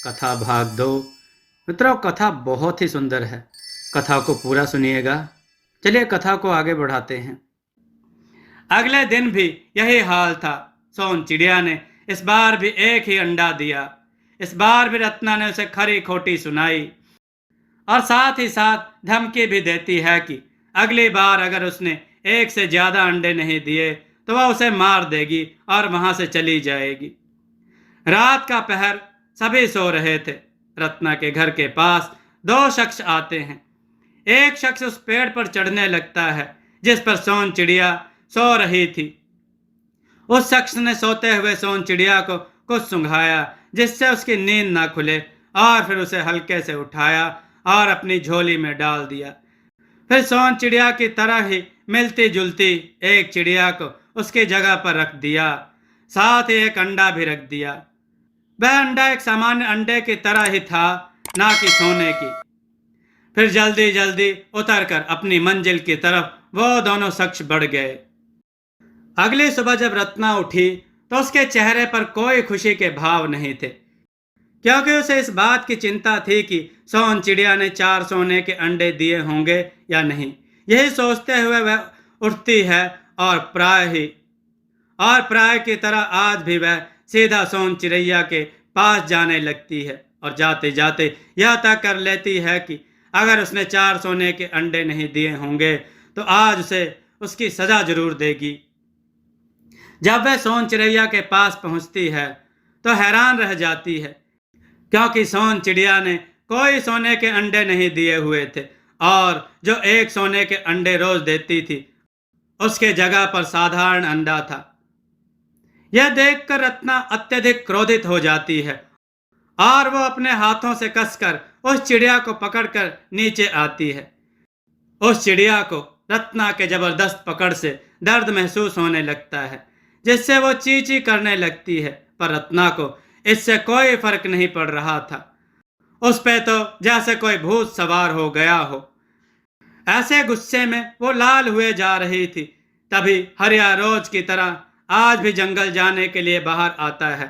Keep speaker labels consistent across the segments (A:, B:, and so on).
A: कथा भाग 2। मित्रों, कथा बहुत ही सुंदर है। कथा को पूरा सुनिएगा। चलिए कथा को आगे बढ़ाते हैं। अगले दिन भी यही हाल था। सोन चिड़िया ने इस बार भी एक ही अंडा दिया। इस बार भी रत्ना ने उसे खरी खोटी सुनाई और साथ ही साथ धमकी भी देती है कि अगली बार अगर उसने एक से ज्यादा अंडे नहीं दिए तो वह उसे मार देगी और वहां से चली जाएगी। रात का पहर सभी सो रहे थे। रत्ना के घर के पास दो शख्स आते हैं। एक शख्स उस पेड़ पर चढ़ने लगता है जिस पर सोन चिड़िया सो रही थी। उस शख्स ने सोते हुए सोन चिड़िया को कुछ सुंघाया जिससे उसकी नींद ना खुले और फिर उसे हल्के से उठाया और अपनी झोली में डाल दिया। फिर सोन चिड़िया की तरह ही मिलती जुलती एक चिड़िया को उसकी जगह पर रख दिया। साथ ही एक अंडा भी रख दिया। वह अंडा एक सामान्य अंडे की तरह ही था, ना कि सोने की। फिर जल्दी जल्दी उतरकर अपनी मंजिल की तरफ वो दोनों शख्स बढ़ गए। अगली सुबह जब रत्ना उठी तो उसके चेहरे पर कोई खुशी के भाव नहीं थे, क्योंकि उसे इस बात की चिंता थी कि सोन चिड़िया ने 4 सोने के अंडे दिए होंगे या नहीं। यही सोचते हुए वह उठती है और प्राय की तरह आज भी वह सीधा सोन चिड़ैया के पास जाने लगती है और जाते जाते यह तय कर लेती है कि अगर उसने 4 सोने के अंडे नहीं दिए होंगे तो आज उसे उसकी सजा जरूर देगी। जब वह सोन चिड़ैया के पास पहुंचती है तो हैरान रह जाती है, क्योंकि सोन चिड़िया ने कोई सोने के अंडे नहीं दिए हुए थे और जो एक सोने के अंडे रोज देती थी उसके जगह पर साधारण अंडा था। यह देखकर रत्ना अत्यधिक क्रोधित हो जाती है और वो अपने हाथों से कसकर उस चिड़िया को पकड़कर नीचे आती है। उस चिड़िया को रत्ना के जबरदस्त पकड़ से दर्द महसूस होने लगता है, जिससे वो ची ची करने लगती है, पर रत्ना को इससे कोई फर्क नहीं पड़ रहा था। उस पे तो जैसे कोई भूत सवार हो गया हो। ऐसे गुस्से में वो लाल हुए जा रही थी। तभी हरिया रोज की तरह आज भी जंगल जाने के लिए बाहर आता है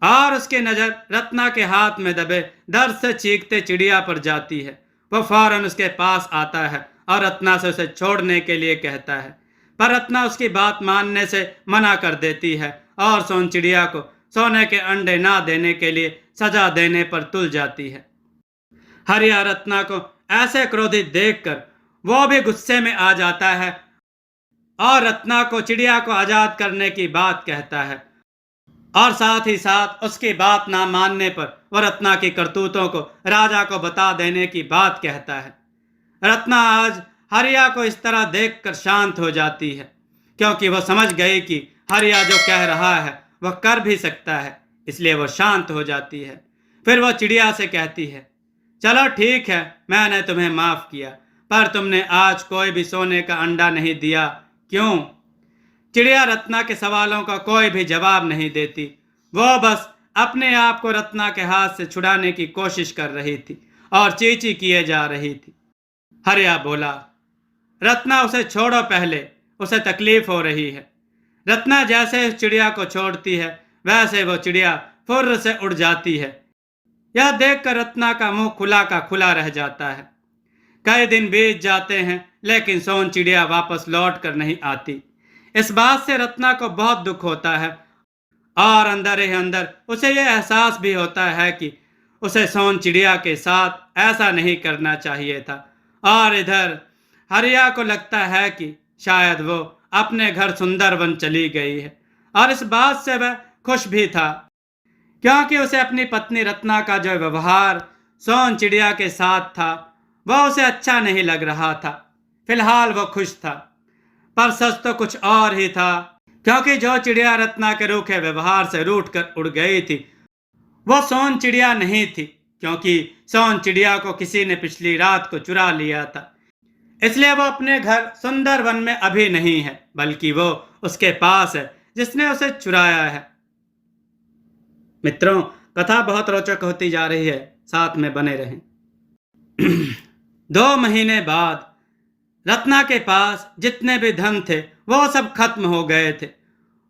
A: और उसकी नजर रत्ना के हाथ में दबे दर्द से चीखते चिड़िया पर जाती है। वो फौरन उसके पास आता है और रत्ना से उसे छोड़ने के लिए कहता है, पर रत्ना उसकी बात मानने से मना कर देती है और सोन चिड़िया को सोने के अंडे ना देने के लिए सजा देने पर तुल जाती है। हरिया रत्ना को ऐसे क्रोधित देखकर वो भी गुस्से में आ जाता है और रत्ना को चिड़िया को आजाद करने की बात कहता है और साथ ही साथ उसकी बात ना मानने पर वह रत्ना की करतूतों को राजा को बता देने की बात कहता है। रत्ना आज हरिया को इस तरह देखकर शांत हो जाती है, क्योंकि वह समझ गई कि हरिया जो कह रहा है वह कर भी सकता है, इसलिए वह शांत हो जाती है। फिर वह चिड़िया से कहती है, चलो ठीक है, मैंने तुम्हें माफ किया, पर तुमने आज कोई भी सोने का अंडा नहीं दिया, क्यों? चिड़िया रत्ना के सवालों का कोई भी जवाब नहीं देती। वो बस अपने आप को रत्ना के हाथ से छुड़ाने की कोशिश कर रही थी और चींची किए जा रही थी। हरिया बोला, रत्ना उसे छोड़ो, पहले उसे तकलीफ हो रही है। रत्ना जैसे उस चिड़िया को छोड़ती है वैसे वो चिड़िया फुर्र से उड़ जाती है। यह देखकर रत्ना का मुंह खुला का खुला रह जाता है। कई दिन बीत जाते हैं लेकिन सोन चिड़िया वापस लौट कर नहीं आती। इस बात से रत्ना को बहुत दुख होता है और अंदर ही अंदर उसे यह एहसास भी होता है कि उसे सोन चिड़िया के साथ ऐसा नहीं करना चाहिए था। और इधर हरिया को लगता है कि शायद वो अपने घर सुंदरवन चली गई है और इस बात से वह खुश भी था, क्योंकि उसे अपनी पत्नी रत्ना का जो व्यवहार सोन चिड़िया के साथ था वह उसे अच्छा नहीं लग रहा था। फिलहाल वो खुश था, पर सच तो कुछ और ही था, क्योंकि जो चिड़िया रत्ना के रूखे व्यवहार से रूठ कर उड़ गई थी वो सोन चिड़िया नहीं थी, क्योंकि सोन चिड़िया को किसी ने पिछली रात को चुरा लिया था। इसलिए वो अपने घर सुंदरवन में अभी नहीं है, बल्कि वो उसके पास है जिसने उसे चुराया है। मित्रों, कथा बहुत रोचक होती जा रही है, साथ में बने रहें। 2 महीने बाद रत्ना के पास जितने भी धन थे वो सब खत्म हो गए थे।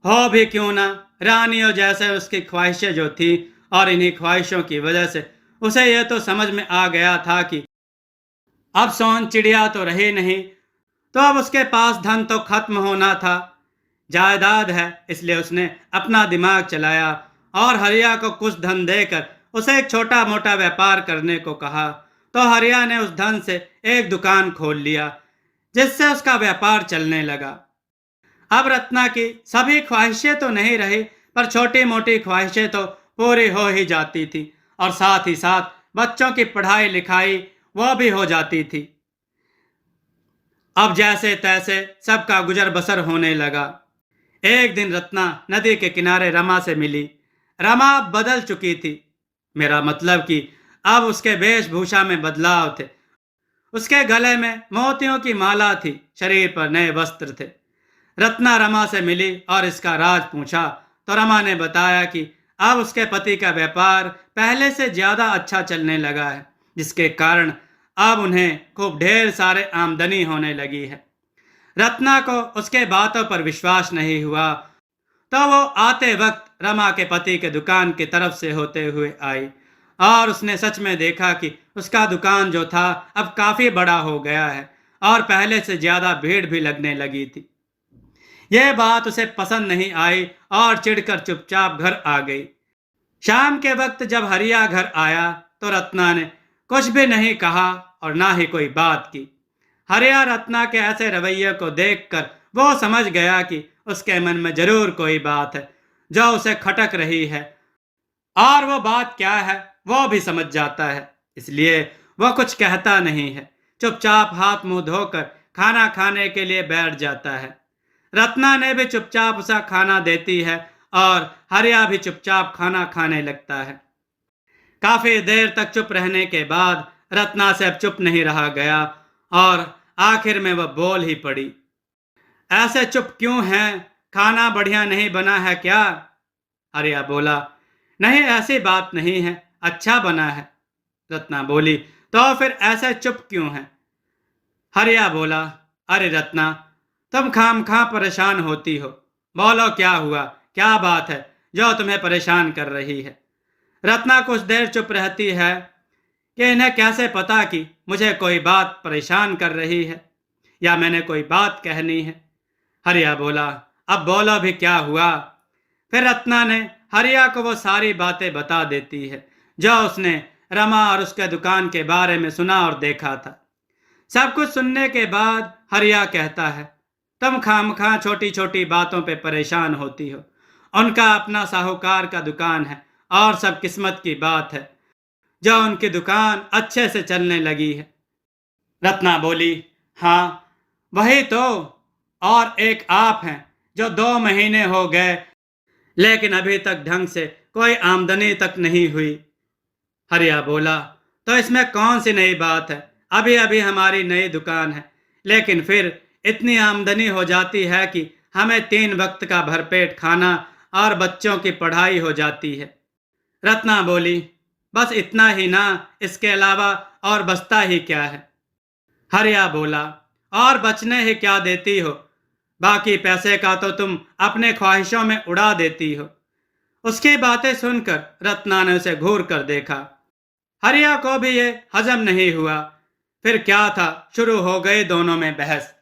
A: हो भी क्यों ना, रानियों जैसे उसकी ख्वाहिशें जो थी और इन्हीं ख्वाहिशों की वजह से उसे यह तो समझ में आ गया था कि अब सोन चिड़िया तो रही नहीं, तो अब उसके पास धन तो खत्म होना था। जायदाद है, इसलिए उसने अपना दिमाग चलाया और हरिया को कुछ धन देकर उसे एक छोटा मोटा व्यापार करने को कहा। तो हरिया ने उस धन से एक दुकान खोल लिया, जिससे उसका व्यापार चलने लगा। अब रत्ना की सभी ख्वाहिशें तो नहीं रही, पर छोटी मोटी ख्वाहिशें तो पूरी हो ही जाती थी, और साथ ही साथ बच्चों की पढ़ाई लिखाई वह भी हो जाती थी। अब जैसे तैसे सबका गुजर बसर होने लगा। एक दिन रत्ना नदी के किनारे रमा से मिली। रमा अब बदल चुकी थी, मेरा मतलब कि अब उसके वेशभूषा में बदलाव थे। उसके गले में मोतियों की माला थी, शरीर पर नए वस्त्र थे। रत्ना रमा से मिली और इसका राज पूछा, तो रमा ने बताया कि अब उसके पति का व्यापार पहले से ज्यादा अच्छा चलने लगा है, जिसके कारण अब उन्हें खूब ढेर सारे आमदनी होने लगी है। रत्ना को उसके बातों पर विश्वास नहीं हुआ, तो वो आते वक्त रमा के पति के दुकान की तरफ से होते हुए आई, और उसने सच में देखा कि उसका दुकान जो था अब काफी बड़ा हो गया है और पहले से ज्यादा भीड़ भी लगने लगी थी। यह बात उसे पसंद नहीं आई और चिढ़कर चुपचाप घर आ गई। शाम के वक्त जब हरिया घर आया तो रत्ना ने कुछ भी नहीं कहा और ना ही कोई बात की। हरिया रत्ना के ऐसे रवैये को देखकर वो समझ गया कि उसके मन में जरूर कोई बात है जो उसे खटक रही है, और वो बात क्या है वो भी समझ जाता है। इसलिए वो कुछ कहता नहीं है, चुपचाप हाथ मुंह धोकर खाना खाने के लिए बैठ जाता है। रत्ना ने भी चुपचाप उसे खाना देती है और हरिया भी चुपचाप खाना खाने लगता है। काफी देर तक चुप रहने के बाद रत्ना से अब चुप नहीं रहा गया और आखिर में वह बोल ही पड़ी। ऐसे चुप क्यों हैं? खाना बढ़िया नहीं बना है क्या? हरिया बोला, नहीं ऐसी बात नहीं है, अच्छा बना है। रत्ना बोली, तो फिर ऐसे चुप क्यों है? हरिया बोला, अरे रत्ना, तुम खामखा परेशान होती हो। बोलो क्या हुआ, क्या बात है जो तुम्हें परेशान कर रही है? रत्ना कुछ देर चुप रहती है कि इन्हें कैसे पता कि मुझे कोई बात परेशान कर रही है या मैंने कोई बात कहनी है। हरिया बोला, अब बोलो भी क्या हुआ? फिर रत्ना ने हरिया को वो सारी बातें बता देती है जो उसने रमा और उसके दुकान के बारे में सुना और देखा था। सब कुछ सुनने के बाद हरिया कहता है, तुम खामखा छोटी छोटी बातों पे परेशान होती हो। उनका अपना साहूकार का दुकान है और सब किस्मत की बात है जो उनकी दुकान अच्छे से चलने लगी है। रत्ना बोली, हाँ वही तो, और एक आप हैं जो 2 महीने हो गए लेकिन अभी तक ढंग से कोई आमदनी तक नहीं हुई। हरिया बोला, तो इसमें कौन सी नई बात है? अभी अभी हमारी नई दुकान है, लेकिन फिर इतनी आमदनी हो जाती है कि हमें 3 वक्त का भरपेट खाना और बच्चों की पढ़ाई हो जाती है। रत्ना बोली, बस इतना ही ना, इसके अलावा और बचता ही क्या है? हरिया बोला, और बचने ही क्या देती हो? बाकी पैसे का तो तुम अपने ख्वाहिशों में उड़ा देती हो। उसकी बातें सुनकर रत्ना ने उसे घूर कर देखा। हरिया को भी ये हजम नहीं हुआ। फिर क्या था, शुरू हो गई दोनों में बहस।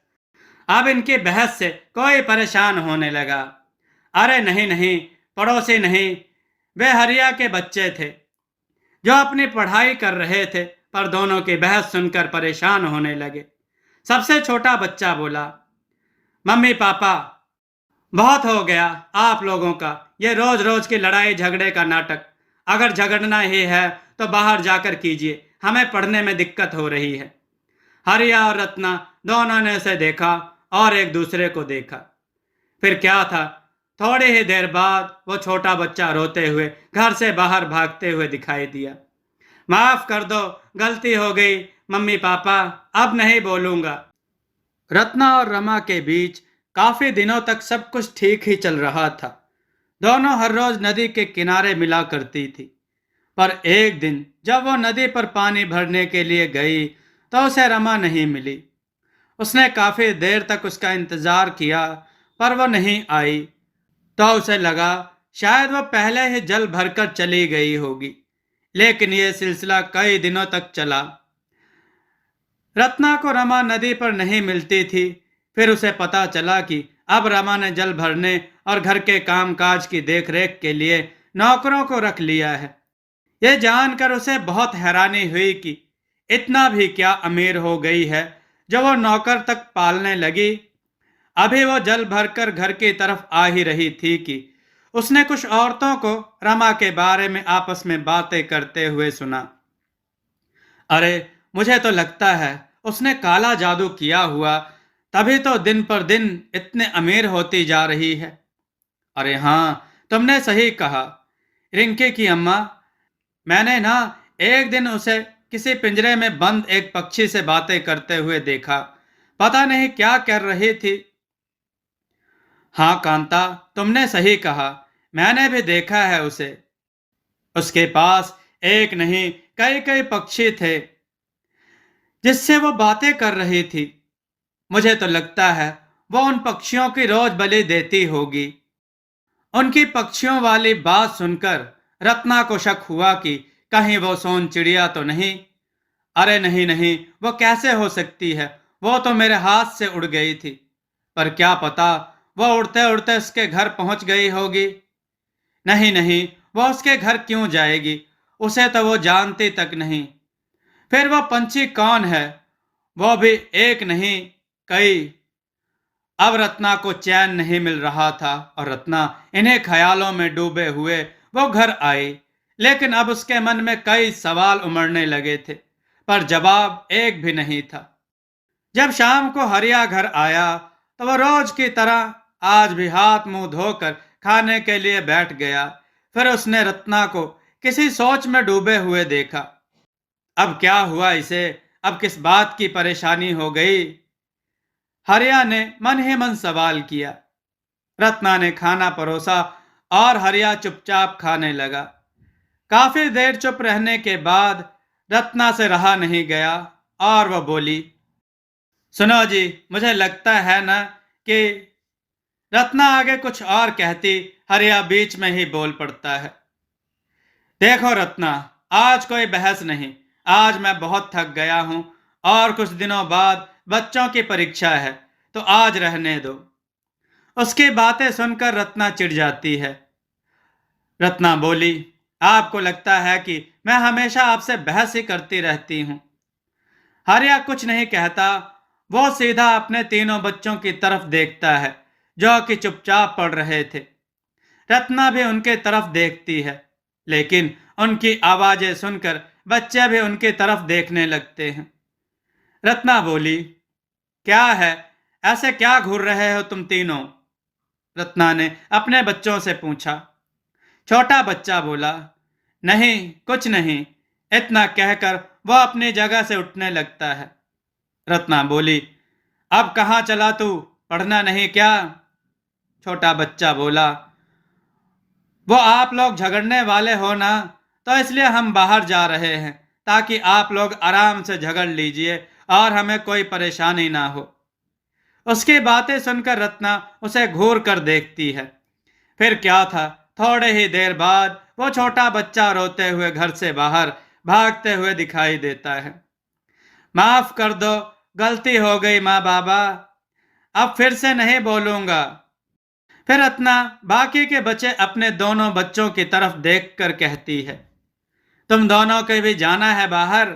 A: अब इनकी बहस से कोई परेशान होने लगा। अरे नहीं नहीं, पड़ोसी नहीं, वे हरिया के बच्चे थे जो अपनी पढ़ाई कर रहे थे, पर दोनों की बहस सुनकर परेशान होने लगे। सबसे छोटा बच्चा बोला, मम्मी पापा, बहुत हो गया आप लोगों का ये रोज रोज की लड़ाई झगड़े का नाटक। अगर झगड़ना ही है तो बाहर जाकर कीजिए, हमें पढ़ने में दिक्कत हो रही है। हरिया और रत्ना दोनों ने उसे देखा और एक दूसरे को देखा। फिर क्या था, थोड़ी ही देर बाद वो छोटा बच्चा रोते हुए घर से बाहर भागते हुए दिखाई दिया। माफ कर दो, गलती हो गई मम्मी पापा, अब नहीं बोलूंगा। रत्ना और रमा के बीच काफी दिनों तक सब कुछ ठीक ही चल रहा था। दोनों हर रोज नदी के किनारे मिला करती थी, पर एक दिन जब वो नदी पर पानी भरने के लिए गई तो उसे रमा नहीं मिली। उसने काफी देर तक उसका इंतजार किया पर वो नहीं आई, तो उसे लगा शायद वह पहले ही जल भरकर चली गई होगी। लेकिन यह सिलसिला कई दिनों तक चला। रत्ना को रमा नदी पर नहीं मिलती थी। फिर उसे पता चला कि अब रमा ने जल भरने और घर के कामकाज की देखरेख के लिए नौकरों को रख लिया है। यह जानकर उसे बहुत हैरानी हुई कि इतना भी क्या अमीर हो गई है जो वो नौकर तक पालने लगी। अभी वो जल भरकर घर की तरफ आ ही रही थी कि उसने कुछ औरतों को रमा के बारे में आपस में बातें करते हुए सुना। अरे, मुझे तो लगता है उसने काला जादू किया हुआ, तभी तो दिन पर दिन इतने अमीर होती जा रही है। अरे हाँ, तुमने सही कहा रिंकी की अम्मा। मैंने ना एक दिन उसे किसी पिंजरे में बंद एक पक्षी से बातें करते हुए देखा। पता नहीं क्या कर रही थी। हाँ कांता, तुमने सही कहा, मैंने भी देखा है उसे। उसके पास एक नहीं कई कई पक्षी थे जिससे वो बातें कर रही थी। मुझे तो लगता है वो उन पक्षियों की रोज बलि देती होगी। उनकी पक्षियों वाली बात सुनकर रत्ना को शक हुआ कि कहीं वो सोन चिड़िया तो नहीं। अरे नहीं नहीं, वो कैसे हो सकती है, वो तो मेरे हाथ से उड़ गई थी। पर क्या पता वो उड़ते उड़ते उसके घर पहुंच गई होगी। नहीं नहीं, वो उसके घर क्यों जाएगी, उसे तो वो जानती तक नहीं। फिर वो पंछी कौन है, वो भी एक नहीं कई। अब रत्ना को चैन नहीं मिल रहा था और रत्ना इन्हें ख्यालों में डूबे हुए वो घर आई। लेकिन अब उसके मन में कई सवाल उमड़ने लगे थे, पर जवाब एक भी नहीं था। जब शाम को हरिया घर आया तो वह रोज की तरह आज भी हाथ मुंह धोकर खाने के लिए बैठ गया। फिर उसने रत्ना को किसी सोच में डूबे हुए देखा। अब क्या हुआ इसे, अब किस बात की परेशानी हो गई, हरिया ने मन ही मन सवाल किया। रत्ना ने खाना परोसा और हरिया चुपचाप खाने लगा। काफी देर चुप रहने के बाद रत्ना से रहा नहीं गया और वह बोली, सुनो जी, मुझे लगता है ना कि रत्ना आगे कुछ और कहती, हरिया बीच में ही बोल पड़ता है। देखो रत्ना, आज कोई बहस नहीं। आज मैं बहुत थक गया हूं और कुछ दिनों बाद बच्चों की परीक्षा है, तो आज रहने दो। उसकी बातें सुनकर रत्ना चिढ़ जाती है। रत्ना बोली, आपको लगता है कि मैं हमेशा आपसे बहस ही करती रहती हूं। हरिया कुछ नहीं कहता। वो सीधा अपने तीनों बच्चों की तरफ देखता है जो कि चुपचाप पढ़ रहे थे। रत्ना भी उनके तरफ देखती है, लेकिन उनकी आवाजें सुनकर बच्चे भी उनकी तरफ देखने लगते हैं। रत्ना बोली, क्या है, ऐसे क्या घूर रहे हो तुम तीनों? रत्ना ने अपने बच्चों से पूछा। छोटा बच्चा बोला, नहीं कुछ नहीं। इतना कहकर वह अपनी जगह से उठने लगता है। रत्ना बोली, अब कहाँ चला तू, पढ़ना नहीं क्या? छोटा बच्चा बोला, वो आप लोग झगड़ने वाले हो ना, तो इसलिए हम बाहर जा रहे हैं ताकि आप लोग आराम से झगड़ लीजिए और हमें कोई परेशानी ना हो। उसकी बातें सुनकर रत्ना उसे घूर कर देखती है। फिर क्या था, थोड़े ही देर बाद वो छोटा बच्चा रोते हुए घर से बाहर भागते हुए दिखाई देता है। माफ कर दो, गलती हो गई माँ बाबा, अब फिर से नहीं बोलूंगा। फिर रत्ना बाकी के बच्चे अपने दोनों बच्चों की तरफ देखकर कहती है, तुम दोनों के भी जाना है बाहर?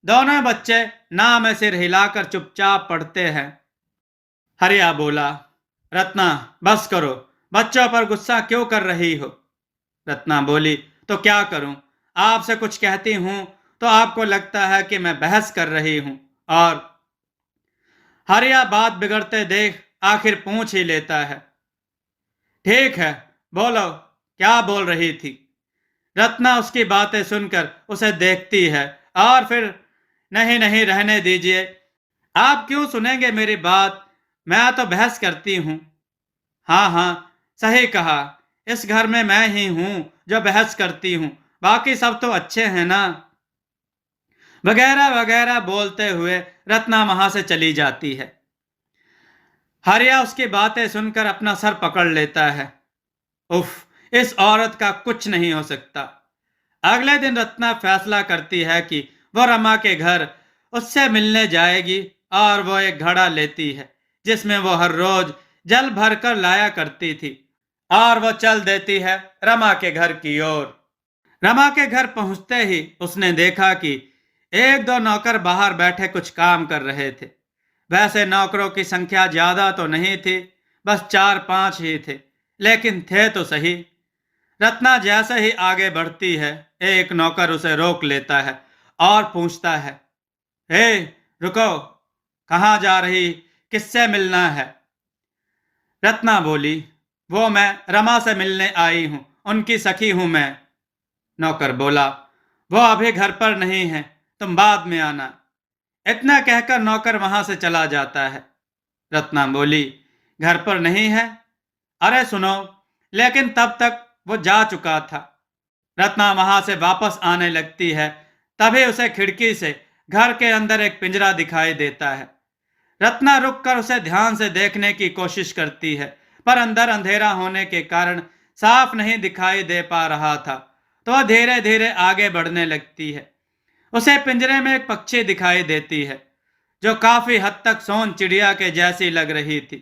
A: दोनों बच्चे ना में सिर हिलाकर चुपचाप पढ़ते हैं। हरिया बोला, रत्ना बस करो, बच्चों पर गुस्सा क्यों कर रही हो? रत्ना बोली, तो क्या करूं, आपसे कुछ कहती हूं तो आपको लगता है कि मैं बहस कर रही हूं। और हरिया बात बिगड़ते देख आखिर पूछ ही लेता है, ठीक है, बोलो, क्या बोल रही थी? रत्ना उसकी बातें सुनकर उसे देखती है और फिर, नहीं नहीं, रहने दीजिए, आप क्यों सुनेंगे मेरी बात, मैं तो बहस करती हूं। हाँ हाँ, सही कहा, इस घर में मैं ही हूं जो बहस करती हूं, बाकी सब तो अच्छे हैं ना, वगैरह वगैरह बोलते हुए रत्ना वहां से चली जाती है। हरिया उसकी बातें सुनकर अपना सर पकड़ लेता है। उफ, इस औरत का कुछ नहीं हो सकता। अगले दिन रत्ना फैसला करती है कि वो रमा के घर उससे मिलने जाएगी और वो एक घड़ा लेती है जिसमें वो हर रोज जल भरकर लाया करती थी और वो चल देती है रमा के घर की ओर। रमा के घर पहुंचते ही उसने देखा कि एक दो नौकर बाहर बैठे कुछ काम कर रहे थे। वैसे नौकरों की संख्या ज्यादा तो नहीं थी, बस 4-5 ही थे, लेकिन थे तो सही। रत्ना जैसे ही आगे बढ़ती है, एक नौकर उसे रोक लेता है और पूछता है, हे रुको, कहाँ जा रही, किससे मिलना है? रत्ना बोली, वो मैं रमा से मिलने आई हूं, उनकी सखी हूं मैं। नौकर बोला, वो अभी घर पर नहीं है, तुम बाद में आना। इतना कहकर नौकर वहां से चला जाता है। रत्ना बोली, घर पर नहीं है? अरे सुनो, लेकिन तब तक वो जा चुका था। रत्ना वहां से वापस आने लगती है, तभी उसे खिड़की से घर के अंदर एक पिंजरा दिखाई देता है। रत्ना रुककर उसे ध्यान से देखने की कोशिश करती है, पर अंदर अंधेरा होने के कारण साफ नहीं दिखाई दे पा रहा था, तो वह धीरे धीरे आगे बढ़ने लगती है। उसे पिंजरे में एक पक्षी दिखाई देती है जो काफी हद तक सोन चिड़िया के जैसी लग रही थी।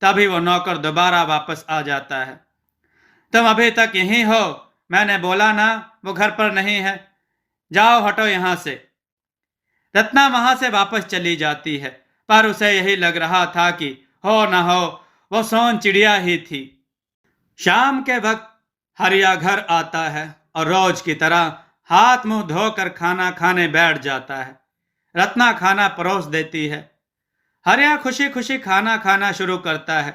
A: तभी वो नौकर दोबारा वापस आ जाता है। तुम अभी तक यहीं हो? मैंने बोला ना वो घर पर नहीं है, जाओ हटो यहां से। रत्ना वहां से वापस चली जाती है, पर उसे यही लग रहा था कि हो न हो वो सोन चिड़िया ही थी। शाम के वक्त हरिया घर आता है और रोज की तरह हाथ मुंह धोकर खाना खाने बैठ जाता है। रत्ना खाना परोस देती है। हरिया खुशी खुशी खाना खाना शुरू करता है।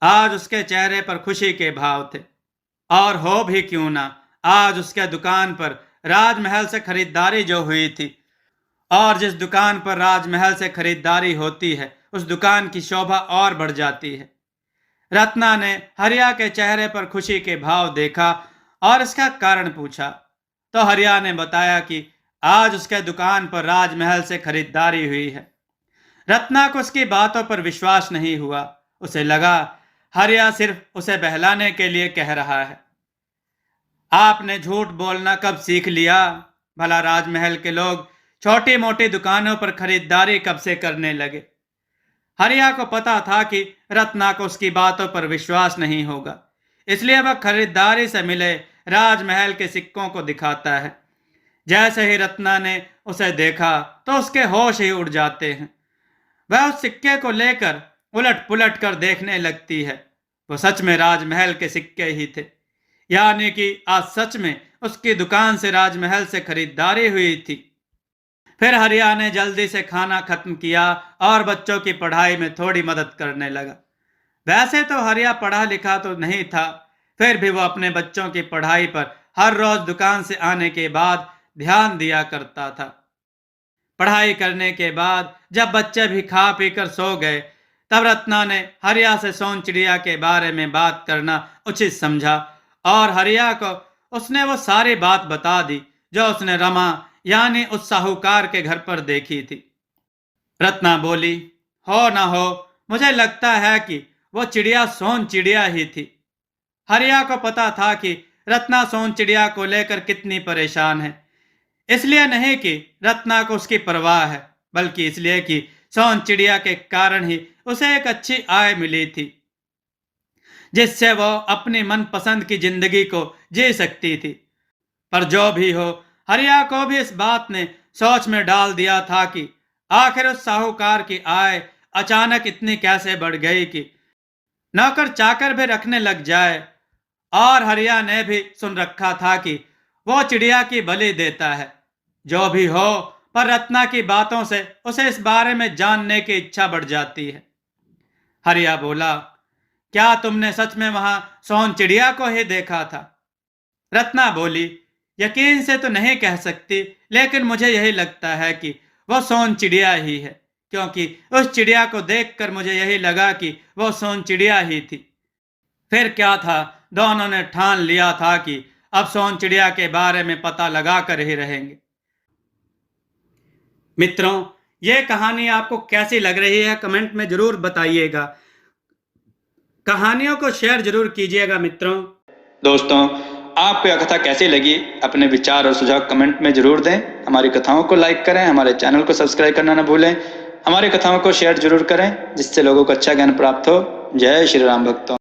A: आज उसके चेहरे पर खुशी के भाव थे, और हो भी क्यों ना, आज उसके दुकान पर राजमहल से खरीदारी जो हुई थी, और जिस दुकान पर राजमहल से खरीदारी होती है उस दुकान की शोभा और बढ़ जाती है। रत्ना ने हरिया के चेहरे पर खुशी के भाव देखा और इसका कारण पूछा, तो हरिया ने बताया कि आज उसके दुकान पर राजमहल से खरीदारी हुई है। रत्ना को उसकी बातों पर विश्वास नहीं हुआ। उसे लगा हरिया सिर्फ उसे बहलाने के लिए कह रहा है। आपने झूठ बोलना कब सीख लिया? भला राजमहल के लोग छोटी मोटी दुकानों पर खरीदारी कब से करने लगे? हरिया को पता था कि रत्ना को उसकी बातों पर विश्वास नहीं होगा, इसलिए वह खरीदारी से मिले राजमहल के सिक्कों को दिखाता है। जैसे ही रत्ना ने उसे देखा तो उसके होश ही उड़ जाते हैं। वह उस सिक्के को लेकर उलट पुलट कर देखने लगती है। वो सच में राजमहल के सिक्के ही थे, यानी कि आज सच में उसकी दुकान से राजमहल से खरीदारी हुई थी। फिर हरिया ने जल्दी से खाना खत्म किया और बच्चों की पढ़ाई में थोड़ी मदद करने लगा। वैसे तो हरिया पढ़ा लिखा तो नहीं था, फिर भी वो अपने बच्चों की पढ़ाई पर हर रोज दुकान से आने के बाद ध्यान दिया करता था। पढ़ाई करने के बाद जब बच्चे भी खा पीकर सो गए, तब रत्ना ने हरिया से सोन चिड़िया के बारे में बात करना उचित समझा और हरिया को उसने वो सारी बात बता दी जो उसने रमा यानी उस साहूकार के घर पर देखी थी। रत्ना बोली, हो ना हो, मुझे लगता है कि वो चिड़िया सोन चिड़िया ही थी। हरिया को पता था कि रत्ना सोन चिड़िया को लेकर कितनी परेशान है, इसलिए नहीं कि रत्ना को उसकी परवाह है, बल्कि इसलिए कि सोन चिड़िया के कारण ही उसे एक अच्छी आय मिली थी, जिससे वो अपनी मनपसंद की जिंदगी को जी सकती थी। पर जो भी हो, हरिया को भी इस बात ने सोच में डाल दिया था कि आखिर उस साहूकार की आय अचानक इतनी कैसे बढ़ गई कि नौकर चाकर भी रखने लग जाए। और हरिया ने भी सुन रखा था कि वो चिड़िया की बलि देता है। जो भी हो, पर रत्ना की बातों से उसे इस बारे में जानने की इच्छा बढ़ जाती है। हरिया बोला, क्या तुमने सच में वहां सोन चिड़िया को ही देखा था? रत्ना बोली, यकीन से तो नहीं कह सकती, लेकिन मुझे यही लगता है कि वो सोन चिड़िया ही है, क्योंकि उस चिड़िया को देखकर मुझे यही लगा कि वो सोन चिड़िया ही थी। फिर क्या था, दोनों ने ठान लिया था कि अब सोन चिड़िया के बारे में पता लगा कर ही रहेंगे। मित्रों, ये कहानी आपको कैसी लग रही है कमेंट में जरूर बताइएगा। कहानियों को शेयर जरूर कीजिएगा मित्रों। दोस्तों, आपको यह कथा कैसी लगी अपने विचार और सुझाव कमेंट में जरूर दें। हमारी कथाओं को लाइक करें, हमारे चैनल को सब्सक्राइब करना न भूलें। हमारी कथाओं को शेयर जरूर करें जिससे लोगों को अच्छा ज्ञान प्राप्त हो। जय श्री राम भक्तों।